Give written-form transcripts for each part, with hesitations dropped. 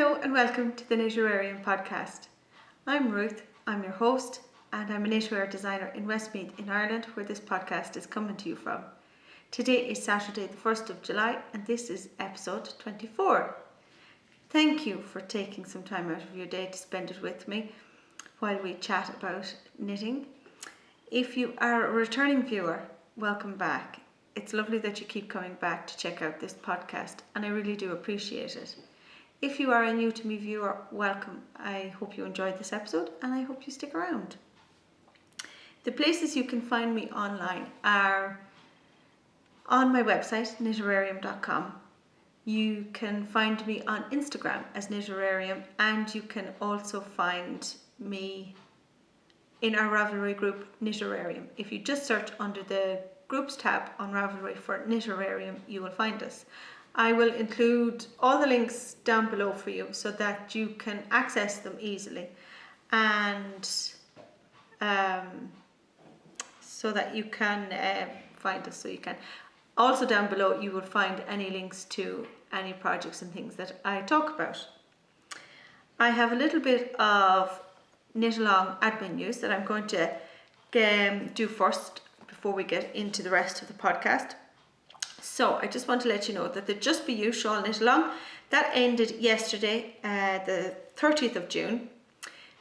Hello and welcome to the Knitterarium podcast. I'm Ruth, I'm your host, and I'm a knitwear designer in Westmeath in Ireland, where this podcast is coming to you from. Today is Saturday the 1st of July and this is episode 24. Thank you for taking some time out of your day to spend it with me while we chat about knitting. If you are a returning viewer, welcome back. It's lovely that you keep coming back to check out this podcast and I really do appreciate it. If you are a new to me viewer, welcome. I hope you enjoyed this episode and I hope you stick around. The places you can find me online are on my website, knitterarium.com. You can find me on Instagram as Knitterarium, and you can also find me in our Ravelry group, Knitterarium. If you just search under the groups tab on Ravelry for Knitterarium, you will find us. I will include all the links down below for you so that you can access them easily, and so that you can find us. So you can also, down below you will find any links to any projects and things that I talk about. I have a little bit of knit along admin news that I'm going to do first before we get into the rest of the podcast. So I just want to let you know that the Just Be You shawl knit along that ended yesterday, the 30th of June.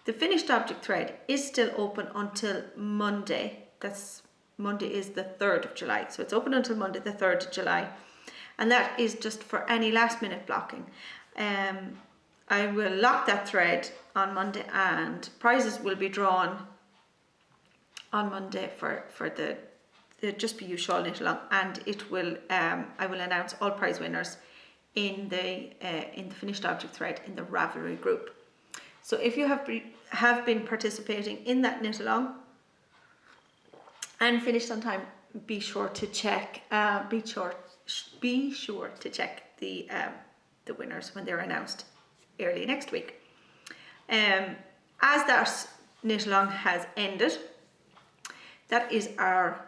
The finished object thread is still open until Monday. Monday is the 3rd of July, so it's open until Monday the 3rd of July, and that is just for any last minute blocking. I will lock that thread on Monday and prizes will be drawn on Monday for the Just Be You shawl knit along, and it will I will announce all prize winners in the finished object thread in the Ravelry group. So if you have been participating in that knit along and finished on time, be sure to check the winners when they're announced early next week. As that knit along has ended, that is our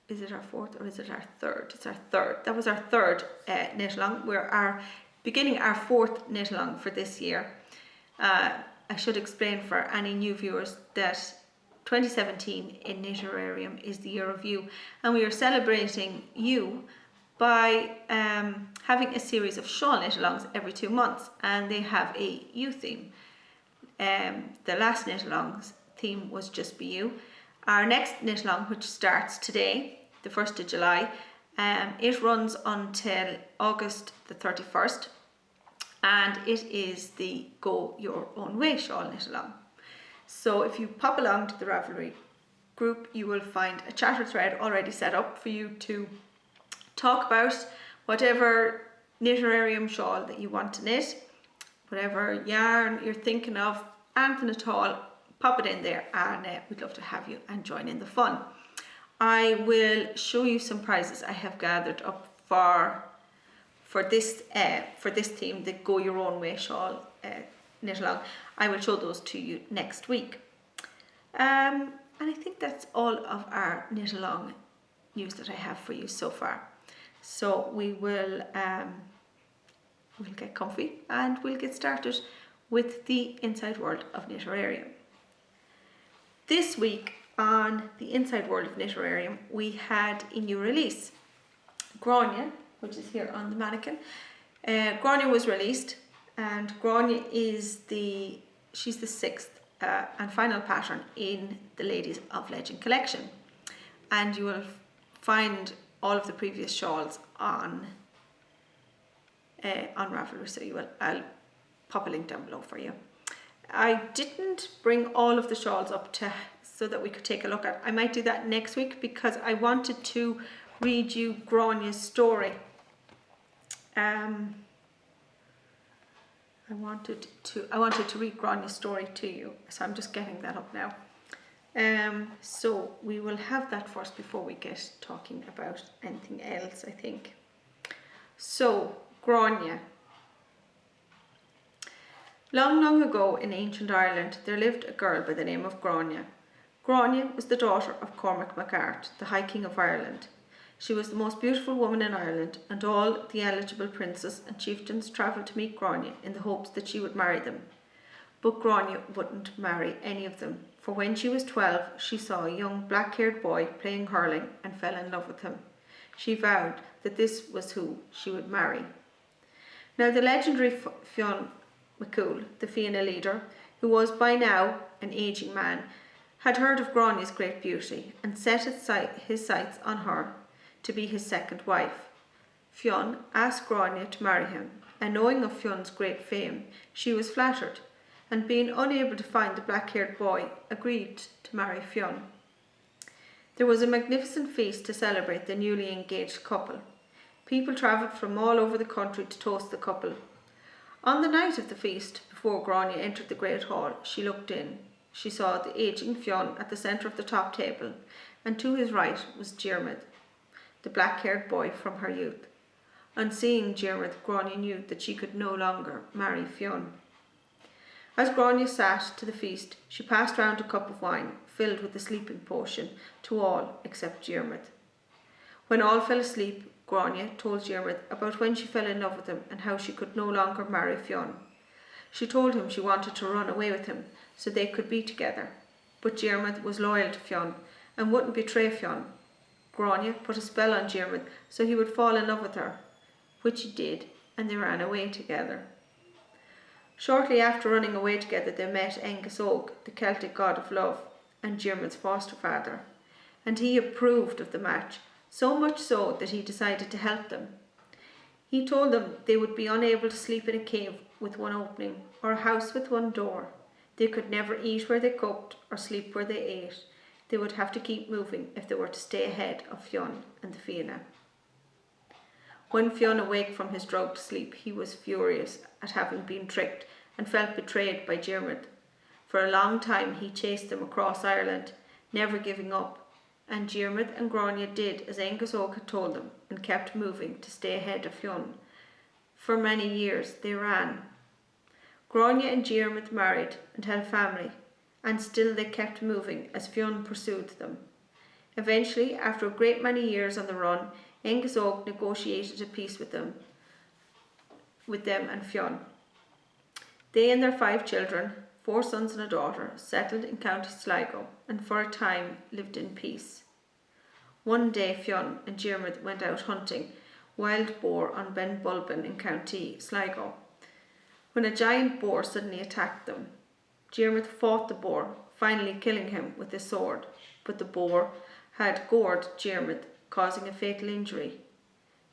is it our fourth or is it our third? It's our third. That was our third knit along. We're beginning our fourth knit along for this year. I should explain for any new viewers that 2017 in Knitterarium is the year of you, and we are celebrating you by having a series of shawl knit alongs every 2 months, and they have a you theme. The last knit along's theme was Just Be You. Our next knit along, which starts today, the 1st of July, it runs until August the 31st, and it is the Go Your Own Way shawl knit along. So if you pop along to the Ravelry group, you will find a chatter thread already set up for you to talk about whatever Knitterarium shawl that you want to knit, whatever yarn you're thinking of, anything at all, pop it in there, and we'd love to have you and join in the fun. I will show you some prizes I have gathered up for this theme, the Go Your Own Way shawl knit along. I will show those to you next week. And I think that's all of our knit along news that I have for you so far. So we'll get comfy and we'll get started with the inside world of Knitterarium. This week on the inside world of Knitterarium, we had a new release. Grania, which is here on the mannequin. Grania was released, and Grania is she's the 6th and final pattern in the Ladies of Legend collection, and you will find all of the previous shawls on Ravelry, so I'll pop a link down below for you. I didn't bring all of the shawls up so that we could take a look at. I might do that next week because I wanted to read you Grania's story. I wanted to read Grania's story to you, so I'm just getting that up now. So we will have that first before we get talking about anything else, I think. So, Grania. Long, long ago in ancient Ireland, there lived a girl by the name of Grania. Grania was the daughter of Cormac MacArt, the High King of Ireland. She was the most beautiful woman in Ireland, and all the eligible princes and chieftains travelled to meet Grania in the hopes that she would marry them. But Grania wouldn't marry any of them, for when she was 12 she saw a young black-haired boy playing hurling and fell in love with him. She vowed that this was who she would marry. Now the legendary Fionn McCool, the Fianna leader, who was by now an ageing man, had heard of Grania's great beauty and set his sights on her to be his second wife. Fionn asked Grania to marry him, and knowing of Fionn's great fame, she was flattered, and being unable to find the black-haired boy, agreed to marry Fionn. There was a magnificent feast to celebrate the newly engaged couple. People travelled from all over the country to toast the couple. On the night of the feast, before Grania entered the great hall, she looked in. She saw the ageing Fionn at the centre of the top table, and to his right was Diarmaid, the black-haired boy from her youth. On seeing Diarmaid, Grania knew that she could no longer marry Fionn. As Grania sat to the feast, she passed round a cup of wine filled with the sleeping potion to all except Diarmaid. When all fell asleep, Grania told Diarmaid about when she fell in love with him and how she could no longer marry Fionn. She told him she wanted to run away with him so they could be together, but Diarmaid was loyal to Fionn and wouldn't betray Fionn. Grania put a spell on Diarmaid so he would fall in love with her, which he did, and they ran away together. Shortly after running away together, they met ahhh, the Celtic god of love, and Diarmaid's foster father, and he approved of the match, so much so that he decided to help them. He told them they would be unable to sleep in a cave with one opening, or a house with one door. They could never eat where they cooked or sleep where they ate. They would have to keep moving if they were to stay ahead of Fionn and the Fianna. When Fionn awoke from his drugged sleep, he was furious at having been tricked and felt betrayed by Diarmaid. For a long time he chased them across Ireland, never giving up, and Diarmaid and Grania did as ahhh had told them and kept moving to stay ahead of Fionn. For many years they ran. Grania and Diarmaid married and had a family, and still they kept moving as Fionn pursued them. Eventually, after a great many years on the run, ahhh negotiated a peace with them and Fionn. They and their 5 children, 4 sons and a daughter, settled in County Sligo and for a time lived in peace. One day Fionn and Diarmaid went out hunting wild boar on Ben Bulben in County Sligo, when a giant boar suddenly attacked them. Diarmaid fought the boar, finally killing him with his sword, but the boar had gored Diarmaid, causing a fatal injury.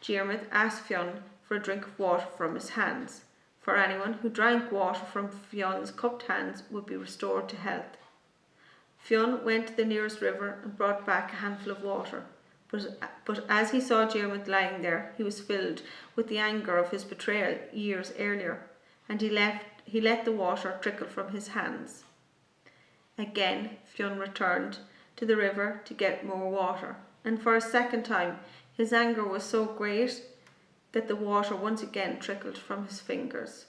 Diarmaid asked Fionn for a drink of water from his hands, for anyone who drank water from Fionn's cupped hands would be restored to health. Fionn went to the nearest river and brought back a handful of water, but as he saw Diarmaid lying there, he was filled with the anger of his betrayal years earlier, and he let the water trickle from his hands. Again Fionn returned to the river to get more water, and for a second time his anger was so great that the water once again trickled from his fingers.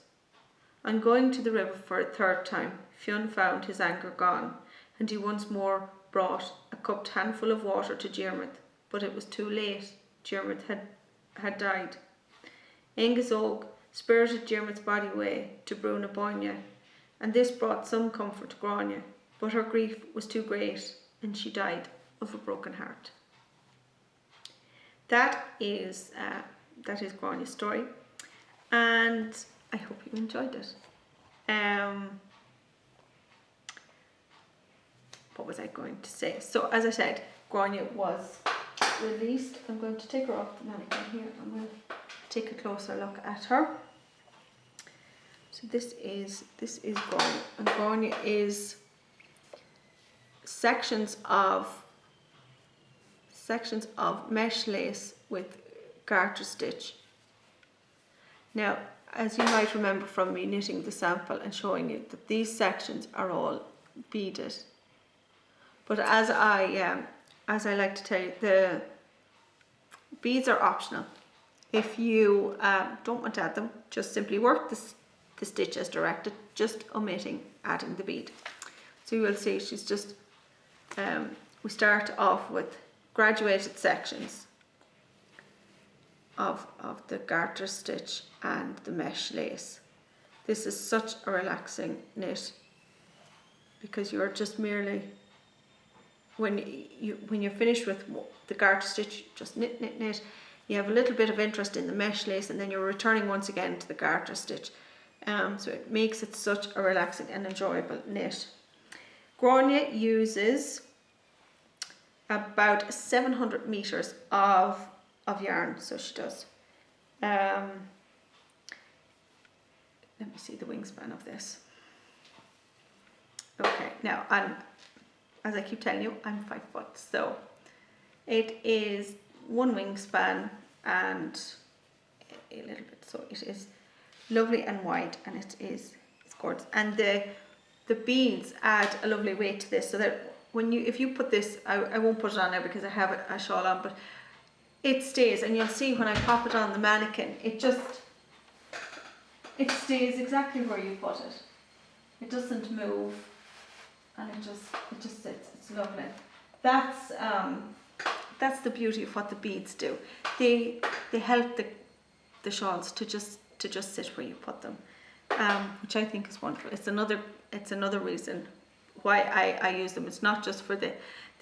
On going to the river for a third time, Fionn found his anger gone, and he once more brought a cupped handful of water to Diarmaid, but it was too late. Diarmaid had died. ahhh spirited Diarmaid's body away to Brúna Báine, and this brought some comfort to Grania, but her grief was too great, and she died of a broken heart. That is Grania's story, and I hope you enjoyed it. What was I going to say? So as I said, Grania was released. I'm going to take her off the mannequin here and we'll take a closer look at her. So this is Grania, and Grania is sections of mesh lace with garter stitch. Now, as you might remember from me knitting the sample and showing you that these sections are all beaded, but as I like to tell you, the beads are optional. If you don't want to add them, just simply work the stitch as directed, just omitting adding the bead. So you will see she's just we start off with graduated sections of the garter stitch and the mesh lace. This is such a relaxing knit because you're just merely, when you're finished with the garter stitch, just knit, knit, knit. You have a little bit of interest in the mesh lace, and then you're returning once again to the garter stitch. So it makes it such a relaxing and enjoyable knit. Grania uses about 700 meters of yarn, so she does. Let me see the wingspan of this. Okay, now as I keep telling you, I'm 5 foot, so it is one wingspan and a little bit, so it is lovely and wide, and it's gorgeous. And the beads add a lovely weight to this, so that if you put this, I won't put it on now because I have a shawl on, but it stays, and you'll see when I pop it on the mannequin, it stays exactly where you put it. It doesn't move, and it just sits. It's lovely. That's the beauty of what the beads do. They help the shawls to just sit where you put them, which I think is wonderful. It's another reason why I use them. It's not just for the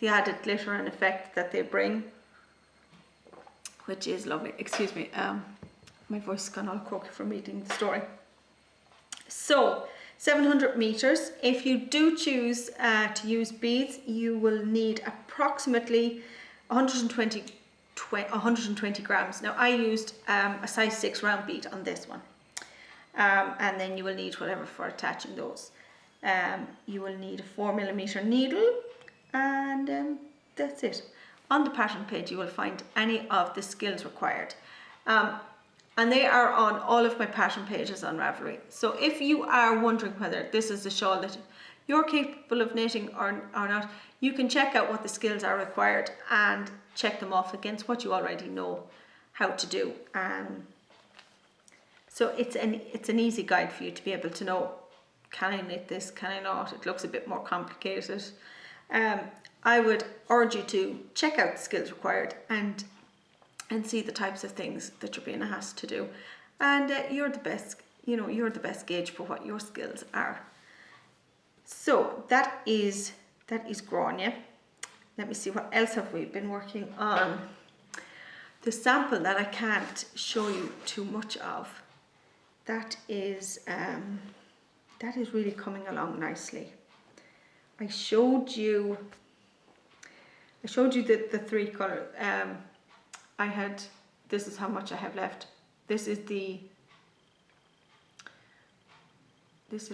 added glitter and effect that they bring, which is lovely. Excuse me, my voice has gone all croaky from reading the story. So 700 meters. If you do choose to use beads, you will need approximately 120 grams. Now I used a size 6 round bead on this one, and then you will need whatever for attaching those. You will need a 4mm needle, and that's it. On the pattern page you will find any of the skills required, and they are on all of my pattern pages on Ravelry. So if you are wondering whether this is a shawl that you're capable of knitting or not, you can check out what the skills are required and check them off against what you already know how to do. So it's an easy guide for you to be able to know, can I knit this, can I not? It looks a bit more complicated. I would urge you to check out the skills required and see the types of things that you're being asked to do, and you're the best gauge for what your skills are. So that is Grania. Let me see, what else have we been working on? The sample that I can't show you too much of, that is really coming along nicely. I showed you the 3 colours. This is how much I have left. This is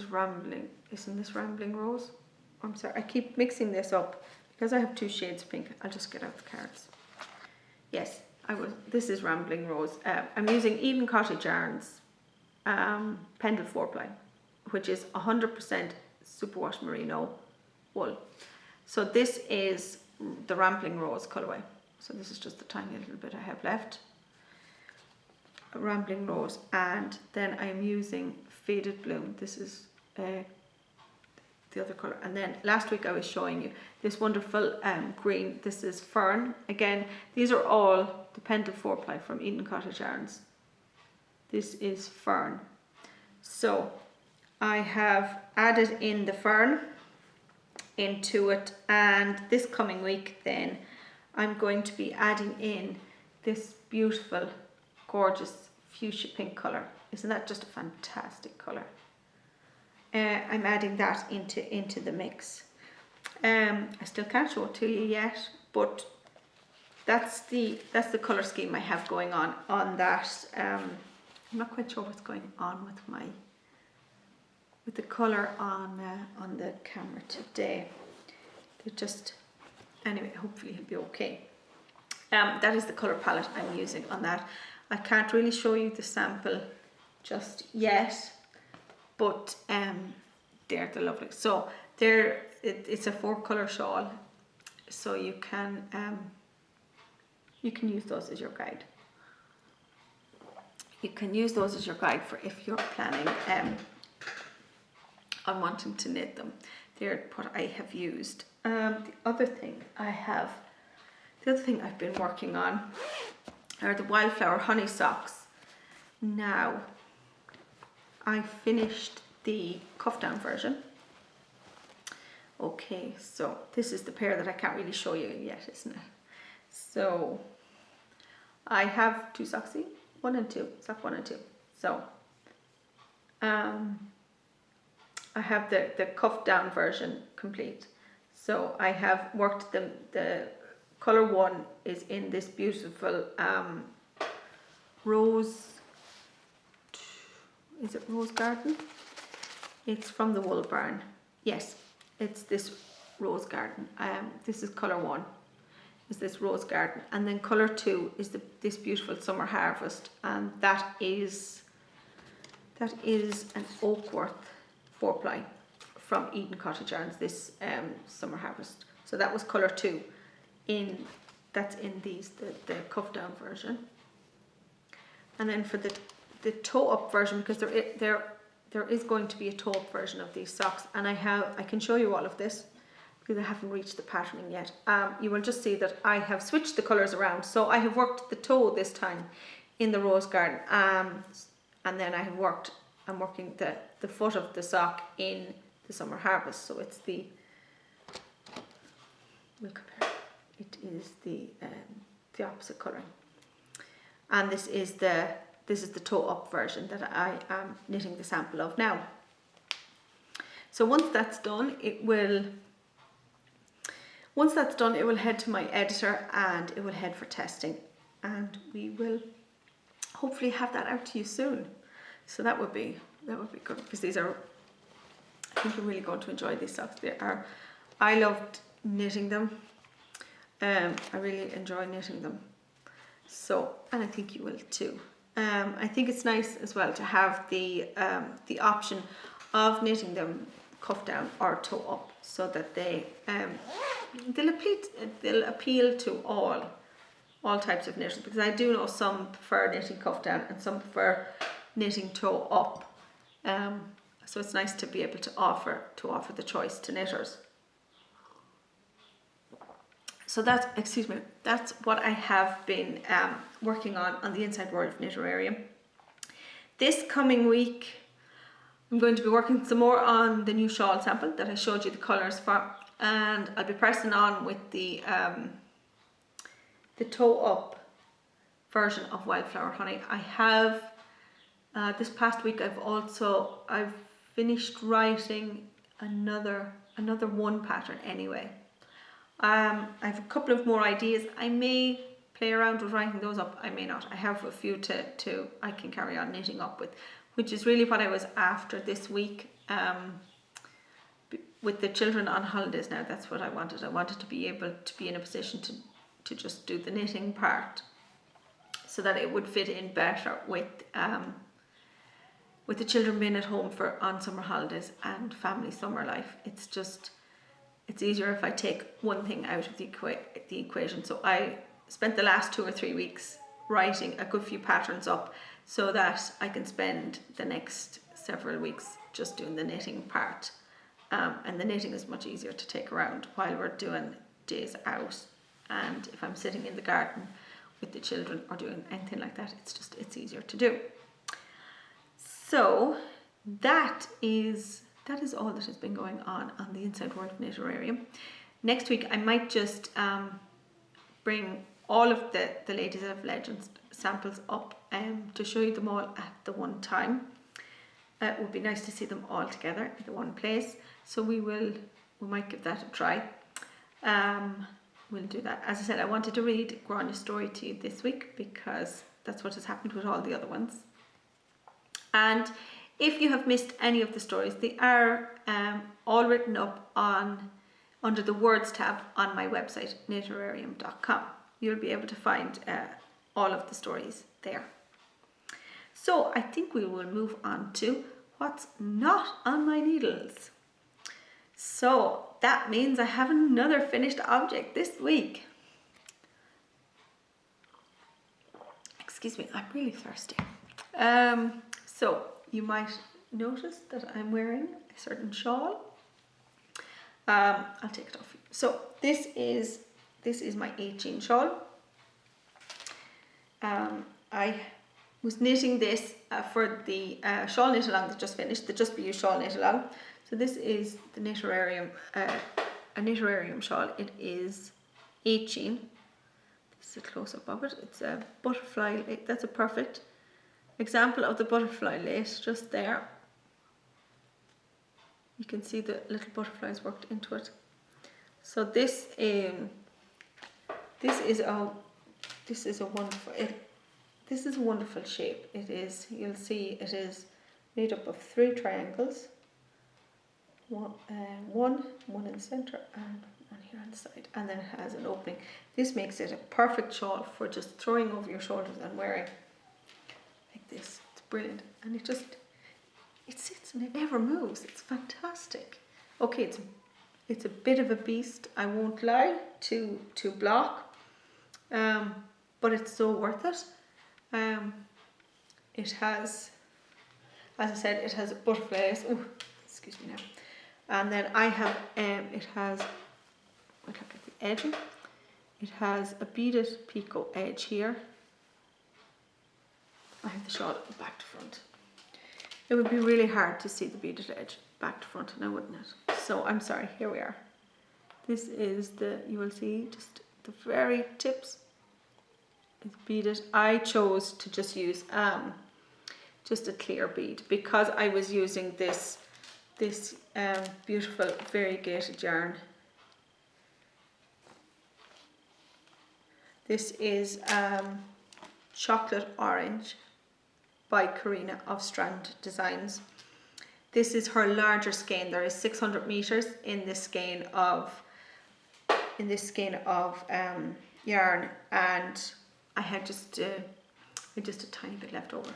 Rambling. Isn't this Rambling Rose? I'm sorry, I keep mixing this up because I have 2 shades of pink. I'll just get out the cards. Yes, this is Rambling Rose. I'm using Eden Cottage Yarns Pendle 4-ply, which is 100% superwash merino wool. So this is the Rambling Rose colourway. So this is just the tiny little bit I have left. A Rambling Rose, and then I'm using Faded Bloom. This is the other colour. And then last week I was showing you this wonderful green. This is Fern. Again, these are all the Pendle 4-ply from Eden Cottage Yarns. This is Fern. So I have added in the Fern into it, and this coming week then I'm going to be adding in this beautiful, gorgeous fuchsia pink colour. Isn't that just a fantastic colour? I'm adding that into the mix. I still can't show it to you yet, but that's the colour scheme I have going on that. I'm not quite sure what's going on with the colour on the camera today. They're just, anyway, hopefully it'll be okay. That is the colour palette I'm using on that. I can't really show you the sample just yet, but they're lovely. So it's a 4-colour shawl, so you can use those as your guide. You can use those as your guide for if you're planning on wanting to knit them. They're what I have used. The other thing I've been working on, are the Wildflower Honey socks. Now, I finished the cuff down version. Okay, so this is the pair that I can't really show you yet, isn't it? So I have 2 socks, see? 1 and 2, sock 1 and 2. So I have the cuff down version complete. So I have worked the colour 1 is in this beautiful rose, is it Rose Garden? It's from the Wool Barn. Yes, it's this Rose Garden. This is colour 1, is this Rose Garden, and then colour 2 is this beautiful Summer Harvest, and that is an Oakworth 4-ply from Eden Cottage Yarns, this Summer Harvest. So that was colour 2 that's in these, the cuff down version. And then for the toe up version, because there is going to be a toe up version of these socks, and I can show you all of this because I haven't reached the patterning yet. You will just see that I have switched the colours around. So I have worked the toe this time in the Rose Garden, and then I'm working the foot of the sock in the Summer Harvest. So it's we'll compare. It is the opposite colouring, and this is the toe up version that I am knitting the sample of now. So once that's done, it will head to my editor and it will head for testing, and we will hopefully have that out to you soon. So that would be good, because these are, I think you're really going to enjoy these socks. I loved knitting them. I really enjoy knitting them. So, and I think you will too. I think it's nice as well to have the option of knitting them cuff down or toe up, so that they'll appeal to all types of knitters, because I do know some prefer knitting cuff down and some prefer knitting toe up. So it's nice to be able to offer the choice to knitters. So that's what I have been working on the inside world of Knitterarium. This coming week, I'm going to be working some more on the new shawl sample that I showed you the colours for, and I'll be pressing on with the toe up version of Wildflower Honey. I have this past week I've finished writing another one pattern anyway. I have a couple of more ideas. I may play around with writing those up, I may not. I have a few I can carry on knitting up with, which is really what I was after this week. With the children on holidays now, that's what I wanted. I wanted to be able to be in a position to just do the knitting part, so that it would fit in better with the children being at home on summer holidays and family summer life. It's easier if I take one thing out of the equation. So I spent the last 2 or 3 weeks writing a good few patterns up, so that I can spend the next several weeks just doing the knitting part. And the knitting is much easier to take around while we're doing days out. And if I'm sitting in the garden with the children or doing anything like that, it's easier to do. So that is all that has been going on the inside world of Knitterarium. Next week I might just bring all of the Ladies of Legends samples up to show you them all at the one time. It would be nice to see them all together in the one place. So we might give that a try. We'll do that. As I said, I wanted to read Granya's story to you this week, because that's what has happened with all the other ones. And if you have missed any of the stories, they are all written up under the words tab on my website, knitterarium.com. You'll be able to find all of the stories there. So I think we will move on to what's not on my needles. So that means I have another finished object this week. Excuse me, I'm really thirsty. So you might notice that I'm wearing a certain shawl. I'll take it off. So this is my 18 shawl. I was knitting this for the shawl knit along that just finished, the Just Be You shawl knit along. So this is the Knitterarium, a Knitterarium shawl. It is 18. This is a close up of it. It's a butterfly. That's a perfect example of the butterfly lace just there. You can see the little butterflies worked into it. So this is a wonderful shape. It is, you'll see, it is made up of 3 triangles. One in the center and one here on the side, and then it has an opening. This makes it a perfect shawl for just throwing over your shoulders and wearing like this. It's brilliant, and it sits and it never moves. It's fantastic. Okay, it's a bit of a beast, I won't lie, to block, but it's so worth it. It has, as I said, it has a butterfly lace. Oh, excuse me now. And then I have, it has, look at the edging. It has a beaded picot edge here. I have the shawl back to front. It would be really hard to see the beaded edge back to front now, wouldn't it? So I'm sorry, here we are. This is you will see just the very tips. It's beaded. I chose to just use just a clear bead because I was using this beautiful variegated yarn. This is Chocolate Orange by Karina of Strand Designs. This is her larger skein. There is 600 meters in this skein of yarn, and I had just a tiny bit left over.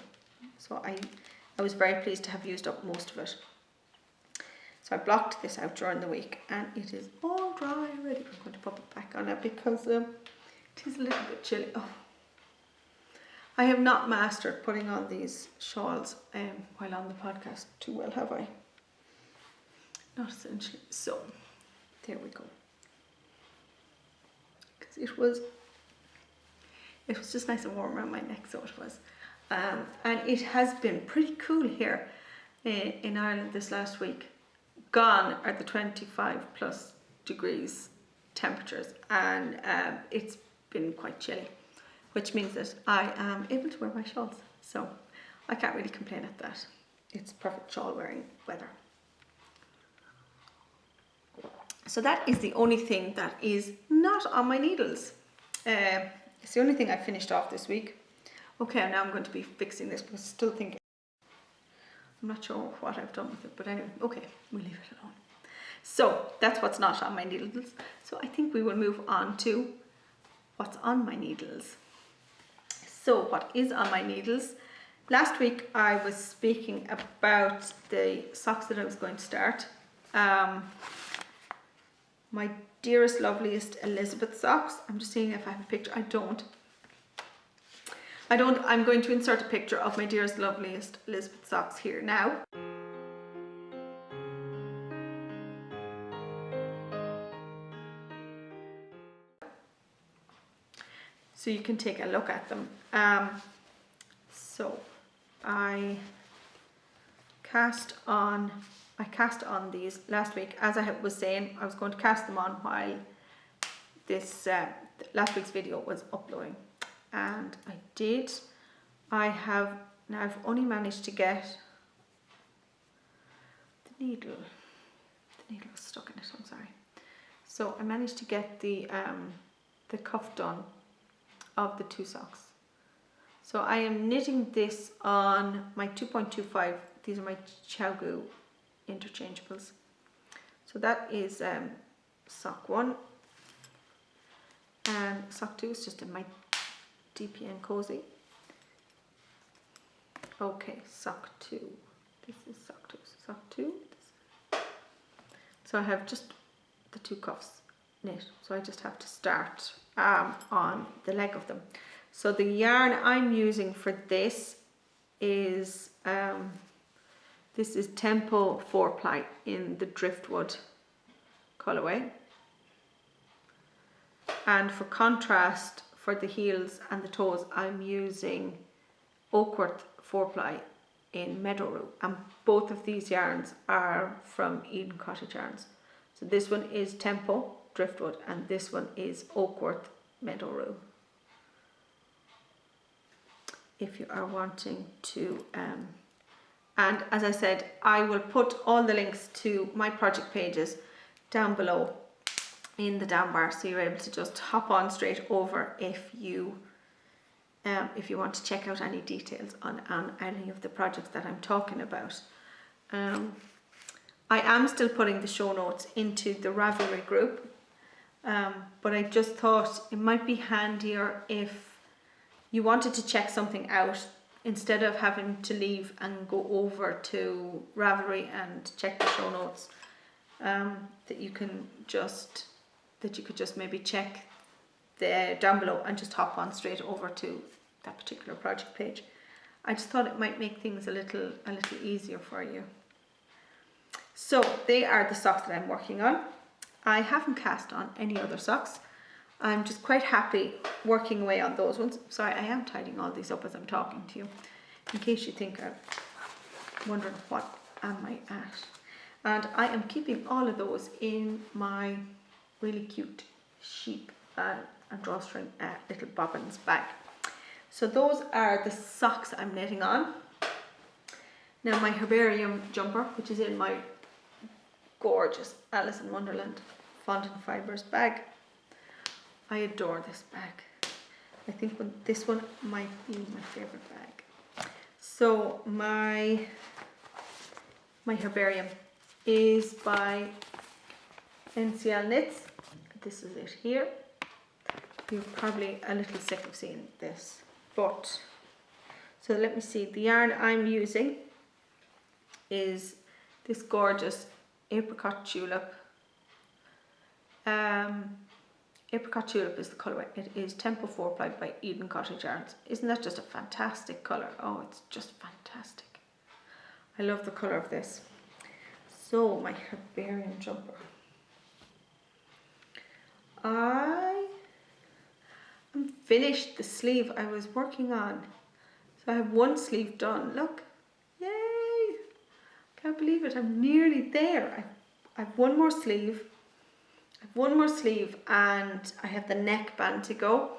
So I was very pleased to have used up most of it. So I blocked this out during the week, and it is all dry already. I'm going to pop it back on it because it is a little bit chilly. Oh. I have not mastered putting on these shawls while on the podcast too well, have I? Not essentially. So there we go. Because it was just nice and warm around my neck, so it was. And it has been pretty cool here in Ireland this last week. Gone are the 25 plus degrees temperatures, and it's been quite chilly, which means that I am able to wear my shawls. So I can't really complain at that. It's perfect shawl wearing weather. So that is the only thing that is not on my needles. It's the only thing I finished off this week. Okay, now I'm going to be fixing this because I still think I'm not sure what I've done with it, but anyway, okay, we'll leave it alone. So that's what's not on my needles. So I think we will move on to what's on my needles. So what is on my needles? Last week I was speaking about the socks that I was going to start. My Dearest, Loveliest Elizabeth socks. I'm just seeing if I have a picture. I don't. I'm going to insert a picture of my Dearest, Loveliest Elizabeth socks here now. So you can take a look at them. So I cast on these last week. As I was saying, I was going to cast them on while this last week's video was uploading, and I did. I've only managed to get the needle. The needle was stuck in it. I'm sorry. So I managed to get the cuff done of the 2 socks. So I am knitting this on my 2.25. These are my Chow interchangeables. So that is sock 1, and sock 2 is just in my DPN Cozy. Okay, sock 2. This is sock 2. Sock 2. So I have just the 2 cuffs knit. So I just have to start on the leg of them. So the yarn I'm using for this is Tempo 4-ply in the Driftwood colourway. And for contrast, for the heels and the toes, I'm using Oakworth 4-ply in Meadow Rue, and both of these yarns are from Eden Cottage Yarns. So this one is Tempo Driftwood and this one is Oakworth Meadow Rue. If you are wanting to, and as I said, I will put all the links to my project pages down below in the down bar, so you're able to just hop on straight over if you want to check out any details on any of the projects that I'm talking about. I am still putting the show notes into the Ravelry group, but I just thought it might be handier if you wanted to check something out, instead of having to leave and go over to Ravelry and check the show notes, that you could just maybe check down below and just hop on straight over to that particular project page. I just thought it might make things a little easier for you. So they are the socks that I'm working on. I haven't cast on any other socks. I'm just quite happy working away on those ones. Sorry, I am tidying all these up as I'm talking to you, in case you think I'm wondering what am I at. And I am keeping all of those in my really cute sheep and drawstring little bobbins bag. So those are the socks I'm knitting on. Now my Herbarium jumper, which is in my gorgeous Alice in Wonderland Fondant Fibres bag. I adore this bag. I think this one might be my favorite bag. So my Herbarium is by NCL Knits. This is it here. You're probably a little sick of seeing this, but so let me see. The yarn I'm using is this gorgeous Apricot Tulip. Apricot Tulip is the colourway. It is Tempo 4-ply by Eden Cottage Yarns. Isn't that just a fantastic colour? Oh, it's just fantastic. I love the colour of this. So my Herbarium jumper. I finished the sleeve I was working on. So I have one sleeve done. Look, yay! Can't believe it. I'm nearly there. I have one more sleeve. And I have the neckband to go.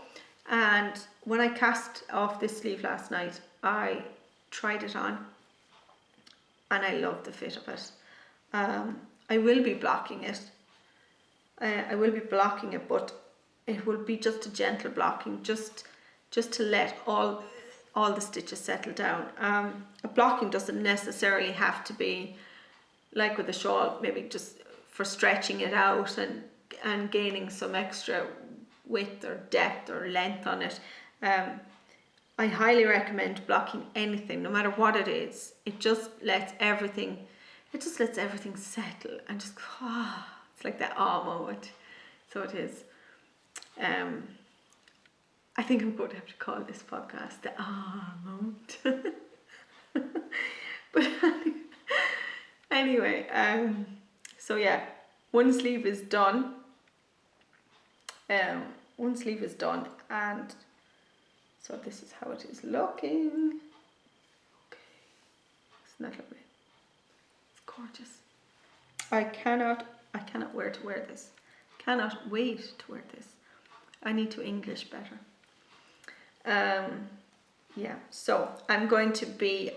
And when I cast off this sleeve last night, I tried it on and I love the fit of it. I will be blocking it. But it will be just a gentle blocking, just to let all the stitches settle down. A blocking doesn't necessarily have to be like with a shawl, maybe just for stretching it out and gaining some extra width or depth or length on it. I highly recommend blocking anything, no matter what it is. It just lets everything settle and just it's like that moment. So it is. I think I'm going to have to call this podcast the moment. But anyway, so yeah, one sleeve is done. And so this is how it is looking. Okay, isn't that lovely? It's gorgeous. I cannot wait to wear this. Cannot wait to wear this. I need to English better. Yeah, so I'm going to be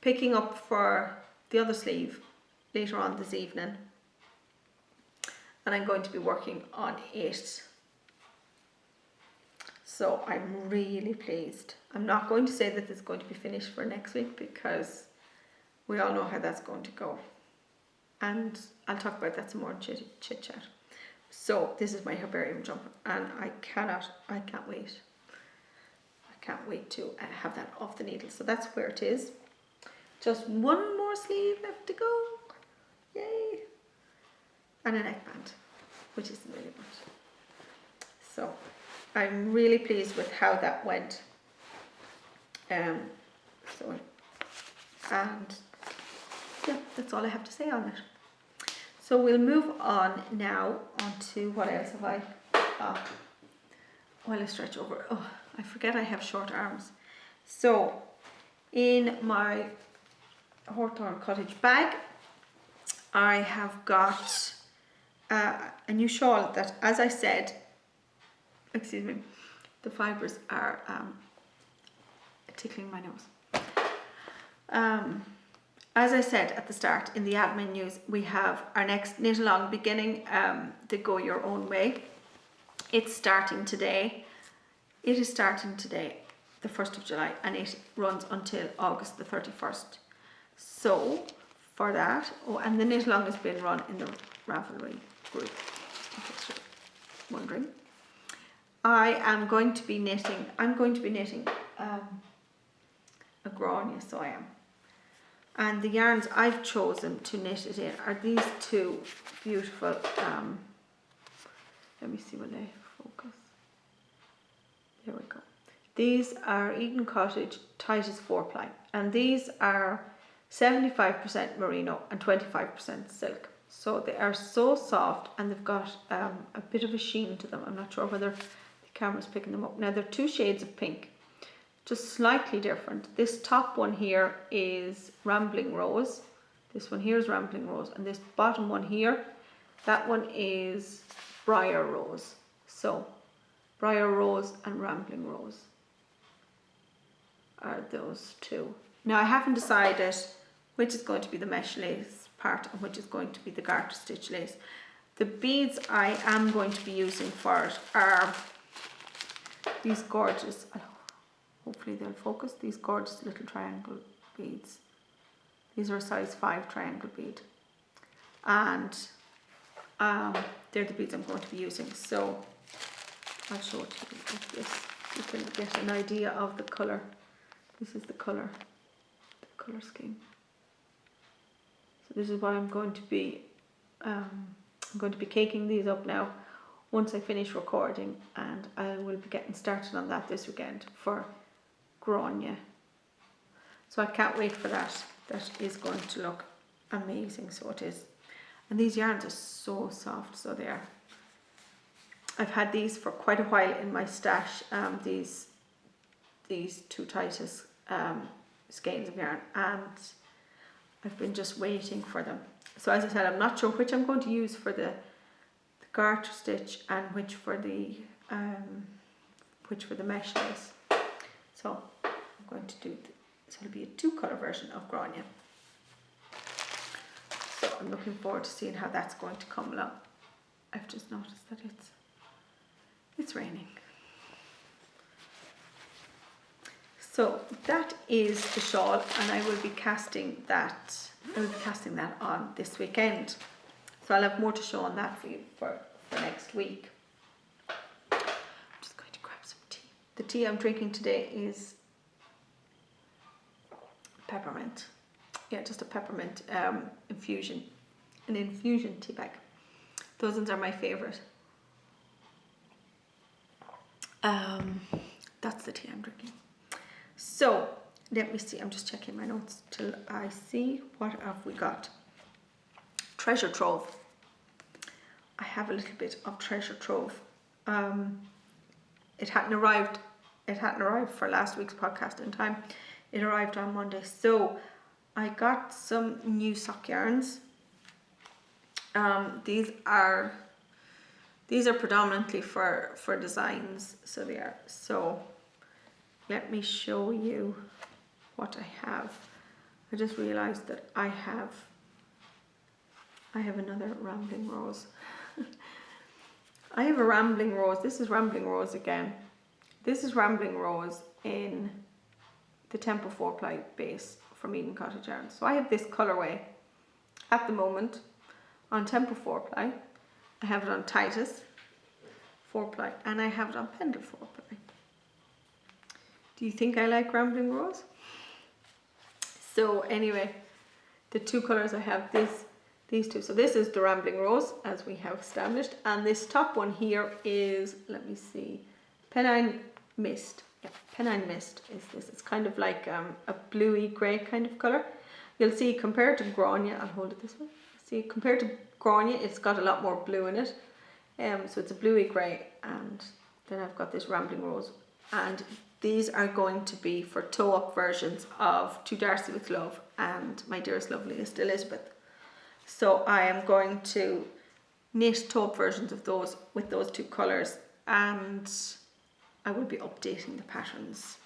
picking up for the other sleeve later on this evening, and I'm going to be working on it. So I'm really pleased. I'm not going to say that it's going to be finished for next week, because we all know how that's going to go, and I'll talk about that some more in chit chat. So this is my Herbarium jumper, and I can't wait. I can't wait to have that off the needle. So that's where it is. Just one more sleeve left to go. Yay! And a neckband, which isn't really much. So I'm really pleased with how that went. And yeah, that's all I have to say on it. So we'll move on now onto what else have I? while I stretch over. Oh, I forget I have short arms. So in my Hawthorne Cottage bag, I have got a new shawl that, as I said, excuse me, the fibres are tickling my nose. As I said at the start in the admin news, we have our next knit along beginning the Go Your Own Way. It's starting today. It is starting today, the 1st of July, and it runs until August the 31st. So for that, oh, and the knit along has been run in the Ravelry Group, in case you're wondering. I am going to be knitting, a Grania, so I am. And the yarns I've chosen to knit it in are these two beautiful, let me see when they focus. There we go. These are Eden Cottage Titus 4-ply, and these are 75% merino and 25% silk. So they are so soft, and they've got a bit of a sheen to them. I'm not sure whether the camera's picking them up. Now they're 2 shades of pink, just slightly different. This top one here is Rambling Rose. This one here is Rambling Rose, and this bottom one here, that one is Briar Rose. So Briar Rose and Rambling Rose are those two. Now I haven't decided which is going to be the mesh lace part and which is going to be the garter stitch lace. The beads I am going to be using for it are these gorgeous, hopefully they'll focus, these gorgeous little triangle beads. These are a size 5 triangle bead, and they're the beads I'm going to be using. So I'll show it to you like this. You can get an idea of the colour. This is the colour scheme. So this is what I'm going to be, I'm going to be caking these up now once I finish recording, and I will be getting started on that this weekend for Grania. So I can't wait for that. That is going to look amazing, so it is. And these yarns are so soft, so they are. I've had these for quite a while in my stash, these 2 Titus skeins of yarn, and I've been just waiting for them. So as I said, I'm not sure which I'm going to use for the garter stitch and which for the mesh lace. So I'm going to do, so it'll be a 2-colour version of Grania. So I'm looking forward to seeing how that's going to come along. I've just noticed that it's raining. So that is the shawl, and I will be casting that. On this weekend. So I'll have more to show on that for you for next week. I'm just going to grab some tea. The tea I'm drinking today is peppermint. Yeah, just a peppermint infusion, an infusion tea bag. Those ones are my favourite. That's the tea I'm drinking. So let me see, I'm just checking my notes till I see what have we got. Treasure Trove. I have a little bit of Treasure Trove. It hadn't arrived for last week's podcast in time. It arrived on Monday. So I got some new sock yarns. These are predominantly for designs, so they are. So let me show you what I have. I just realized that I have another Rambling Rose. I have a Rambling Rose. This is Rambling Rose again. This is Rambling Rose in the Tempo 4-ply base from Eden Cottage Yarn. So I have this colourway at the moment on Tempo 4-ply. I have it on Titus 4-ply, and I have it on Pendle 4-ply. Do you think I like Rambling Rose? So anyway, the 2 colours I have, these 2. So this is the Rambling Rose, as we have established, and this top one here is, let me see, Pennine Mist. Yeah, Pennine Mist is this. It's kind of like a bluey grey kind of colour. You'll see compared to Grania, I'll hold it this way. See, compared to Grania, it's got a lot more blue in it. So it's a bluey grey, and Then I've got this Rambling Rose, and these are going to be for toe-up versions of To Darcy with Love and My Dearest Loveliest Elizabeth. So I am going to knit toe-up versions of those with those two colours, and I will be updating the patterns.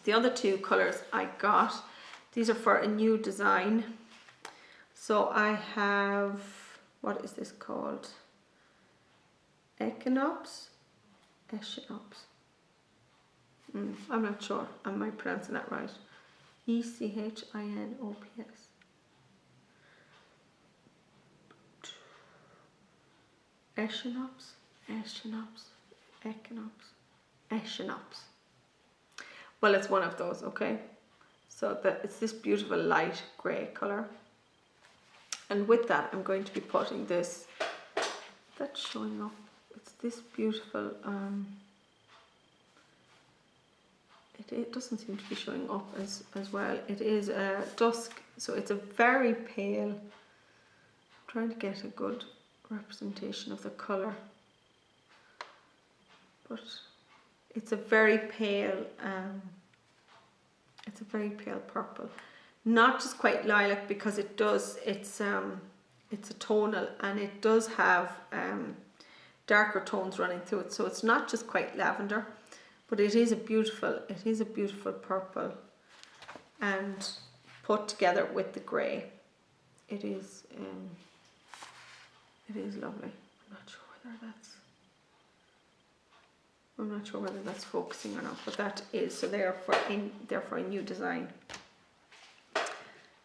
The other two colours I got, these are for a new design. So I have, what is this called? Echinops? I'm not sure. Am I pronouncing that right? Echinops. Echinops. Well, it's one of those, okay? So it's this beautiful light grey colour. And with that, I'm going to be putting this, that's showing up. It's this beautiful, it doesn't seem to be showing up as well. It is a dusk, so it's a very pale, I'm trying to get a good representation of the colour. But it's a very pale, purple. Not just quite lilac, because it's a tonal, and it does have darker tones running through it, so it's not just quite lavender, but it is a beautiful purple, and put together with the grey, it is lovely. I'm not sure whether that's focusing or not, but that is, so they're for a new design.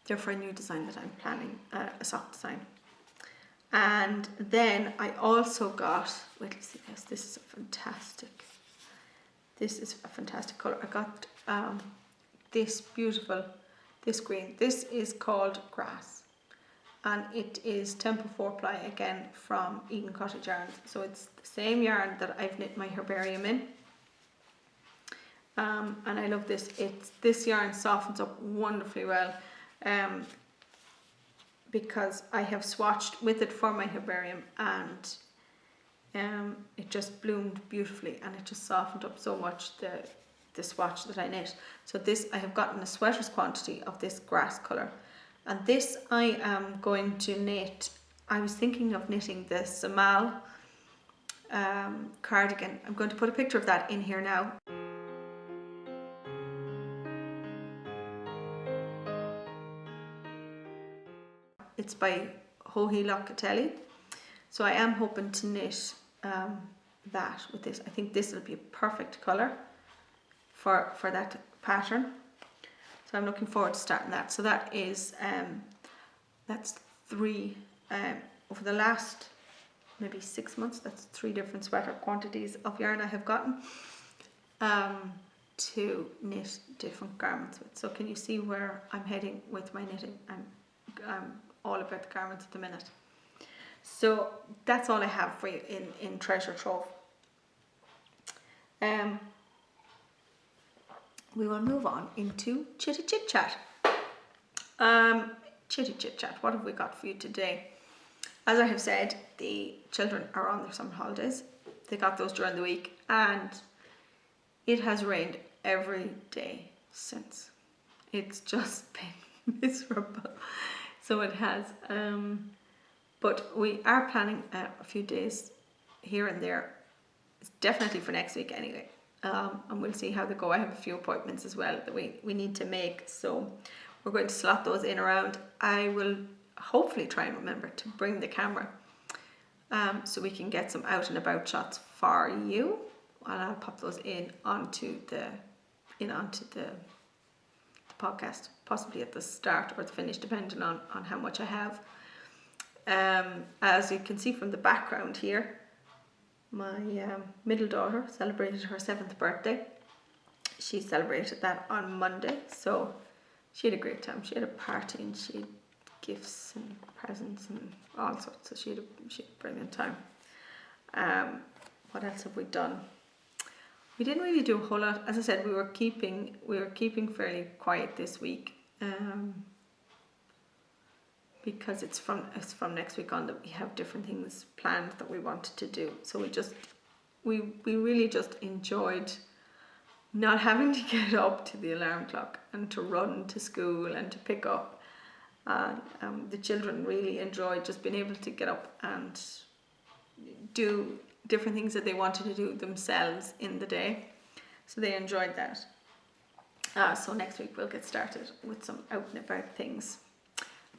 They're for a new design that I'm planning, a sock design. And then I also got, wait till you see this, this is a fantastic colour. I got this green. This is called Grass, and it is Tempo 4-ply again from Eden Cottage Yarns. So it's the same yarn that I've knit my herbarium in. And I love this. This yarn softens up wonderfully well, because I have swatched with it for my herbarium, and it just bloomed beautifully, and it just softened up so much, the swatch that I knit. So this, I have gotten a sweater's quantity of this grass colour, and this I am going to knit. I was thinking of knitting the Samal cardigan. I'm going to put a picture of that in here now. It's by Hohi Locatelli. So I am hoping to knit that with this. I think this will be a perfect colour for that pattern. So I'm looking forward to starting that. So that is, that's 3, over the last maybe 6 months, that's 3 different sweater quantities of yarn I have gotten to knit different garments with. So can you see where I'm heading with my knitting? I'm all about the garments at the minute. So that's all I have for you in Treasure Trove. We will move on into Chitty Chit Chat. Chitty Chit Chat, what have we got for you today? As I have said, the children are on their summer holidays. They got those during the week, and it has rained every day since. It's just been miserable. So it has, but we are planning a few days here and there. It's definitely for next week anyway, and we'll see how they go. I have a few appointments as well that we need to make, so we're going to slot those in around. I will hopefully try and remember to bring the camera, so we can get some out and about shots for you, and I'll pop those onto the podcast, possibly at the start or the finish, depending on how much I have. As you can see from the background here, my middle daughter celebrated her 7th birthday. She celebrated that on Monday, so she had a great time. She had a party, and she had gifts and presents and all sorts, so she had a brilliant time. What else have we done? We didn't really do a whole lot. As I said, we were keeping fairly quiet this week, because it's from next week on that we have different things planned that we wanted to do. So we just we really just enjoyed not having to get up to the alarm clock and to run to school and to pick up. The children really enjoyed just being able to get up and do different things that they wanted to do themselves in the day. So they enjoyed that. So next week we'll get started with some out and about things.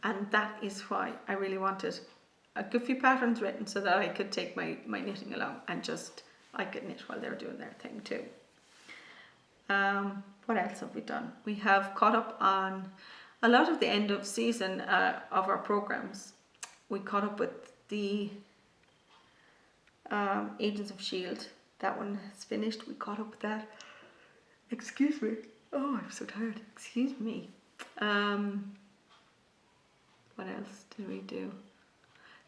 And that is why I really wanted a good few patterns written so that I could take my knitting along and just, I could knit while they're doing their thing too. What else have we done? We have caught up on a lot of the end of season of our programs. We caught up with the Agents of S.H.I.E.L.D. That one has finished. We caught up with that. Excuse me. Oh, I'm so tired. Excuse me. What else did we do?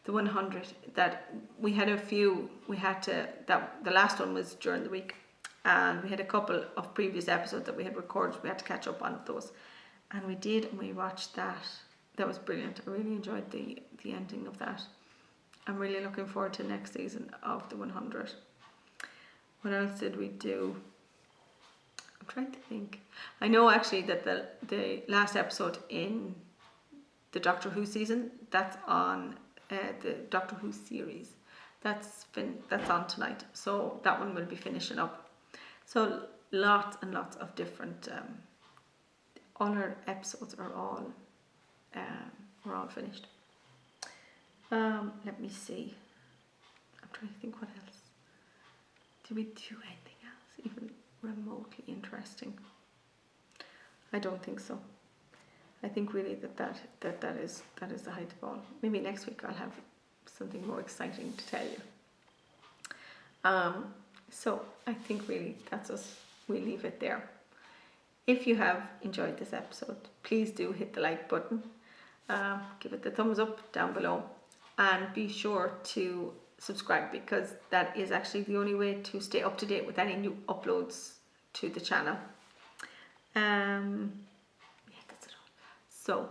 The 100. That we had a few. We had to. That the last one was during the week, and we had a couple of previous episodes that we had recorded. We had to catch up on those, and we did. And we watched that. That was brilliant. I really enjoyed the ending of that. I'm really looking forward to next season of the 100. What else did we do? I'm trying to think. I know actually that the last episode in the Doctor Who season, that's on the Doctor Who series. That's on tonight. So that one will be finishing up. So lots and lots of different. All our episodes are all finished. Let me see. I'm trying to think what else. Did we do anything else even remotely interesting? I don't think so. I think really that is the height of all. Maybe next week I'll have something more exciting to tell you. So I think really that's us. We leave it there. If you have enjoyed this episode, please do hit the like button. Give it the thumbs up down below. And be sure to subscribe, because that is actually the only way to stay up to date with any new uploads to the channel. Yeah, that's it all. So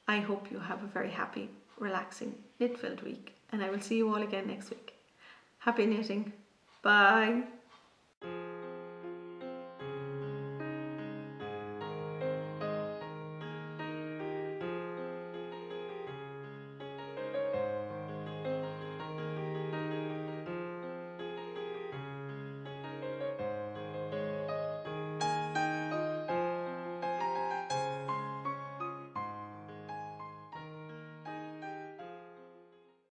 I hope you have a very happy, relaxing, knit-filled week, and I will see you all again next week. Happy knitting. Bye.